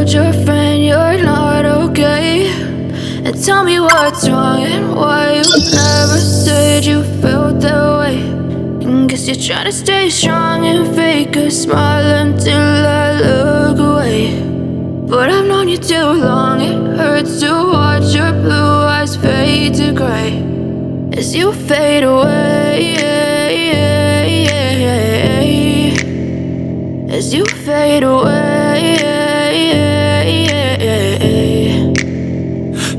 told your friend you're not okay, and tell me what's wrong and why you never said you felt that way. And guess you're trying to stay strong and fake a smile until I look away. But I've known you too long, it hurts to watch your blue eyes fade to gray as you fade away, as you fade away.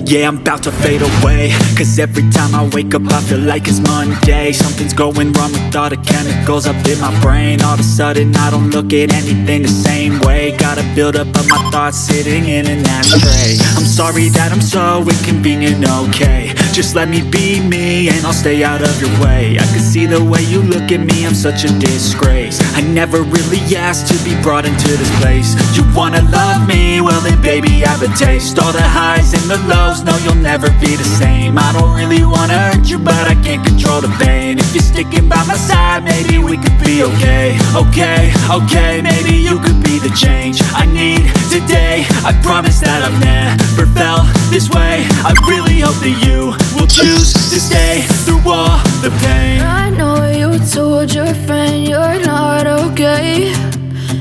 Yeah, I'm about to fade away, cause every time I wake up I feel like it's Monday. Something's going wrong with all the chemicals up in my brain. All of a sudden I don't look at anything the same way. Gotta build up of my thoughts sitting in an ashtray. I'm sorry that I'm so inconvenient, okay. Just let me be me and I'll stay out of your way. I can see the way you look at me, I'm such a disgrace. I never really asked to be brought into this place. You wanna love me? Well then baby I have a taste. All the highs and the lows, no you'll never be the same. I don't really wanna hurt you but I can't control the pain. If you're sticking by my side maybe we could be okay. Okay, maybe you could be the change I need today. I promise that I've never felt this way. I really hope that you will choose to stay through all the pain. I know you told your friend you're not okay,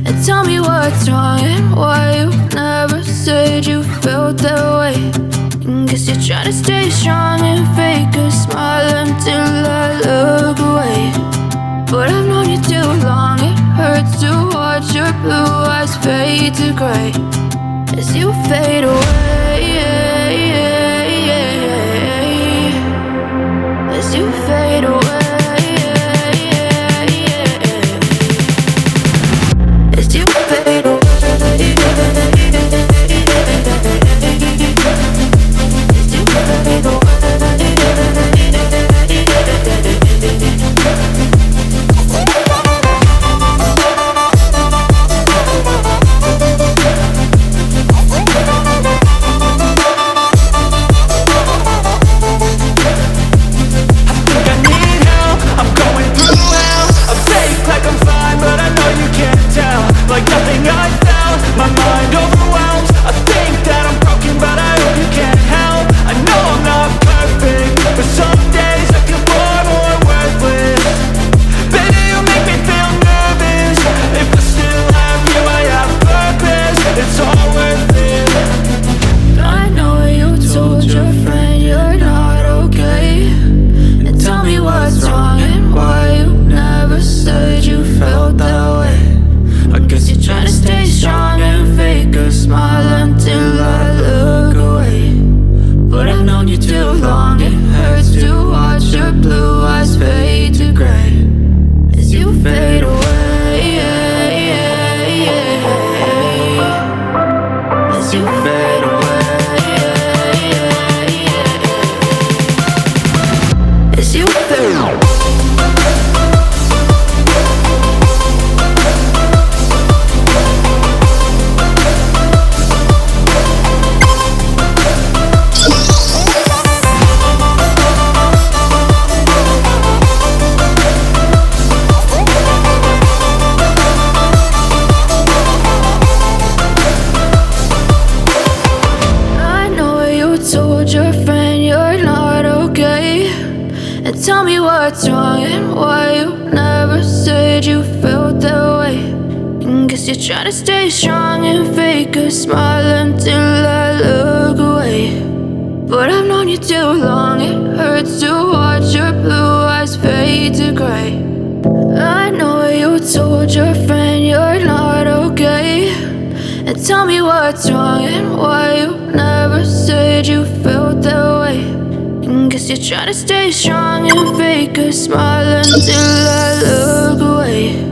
and tell me what's wrong and why you never said you felt that way. And guess you're trying to stay strong and fake a smile until I look away. But I've known you too long, it hurts to watch your blue eyes fade to gray as you fade away, as you fade away, as you fade away. Like nothing I felt, my mind overwhelms. I think that I'm broken, but I hope you can't help. I know I'm not perfect, but some days I feel far more worthless. Baby, you make me feel nervous. If I still have you, I have purpose. It's all worth it. I know you told your friend you're not okay, and tell me what's wrong and why you never said you felt that way. I guess you're trying to stay strong and fake a smile until I look away. But I've known you too long, it hurts to watch your blue eyes fade to gray as you fade away, as you fade away, as you fade away. Tell me what's wrong and why you never said you felt that way. And guess you're trying to stay strong and fake a smile until I look away. But I've known you too long, it hurts to watch your blue eyes fade to gray. I know you told your friend you're not okay, and tell me what's wrong and why you never said you felt that way. And guess you're trying to stay strong and fake a smile until I look away.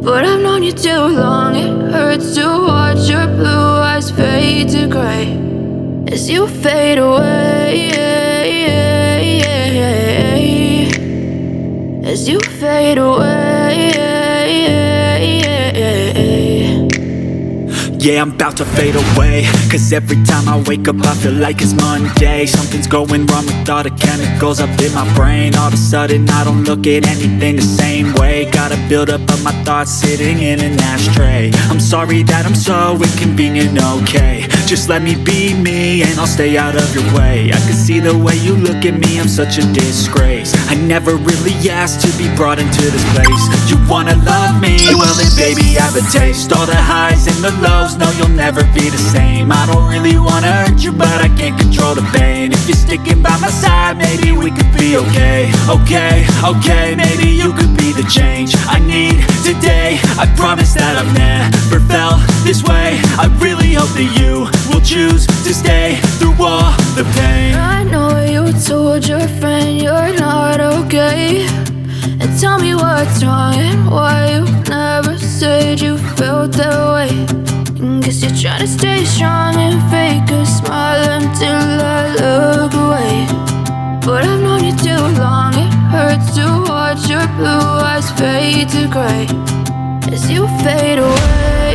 But I've known you too long, it hurts to watch your blue eyes fade to gray as you fade away, as you fade away. Yeah, I'm about to fade away, cause every time I wake up I feel like it's Monday. Something's going wrong with all the chemicals up in my brain. All of a sudden I don't look at anything the same way. Got a buildup of my thoughts sitting in an ashtray. I'm sorry that I'm so inconvenient, okay. Just let me be me and I'll stay out of your way. I can see the way you look at me, I'm such a disgrace. I never really asked to be brought into this place. You wanna love me? Well then baby, have a taste. All the highs and the lows, no you'll never be the same. I don't really wanna hurt you, but I can't control the pain. If you're sticking by my side, maybe we could be okay. Okay, maybe you could be the change I need today. I promise that I've never felt this way. I really hope that you will choose to stay through all the pain. I know you told your friend you're not okay, and tell me what's wrong and why you never said you felt that way. Guess you're trying to stay strong and fake a smile until I look away. But I've known you too long, it hurts to watch your blue eyes fade to gray as you fade away.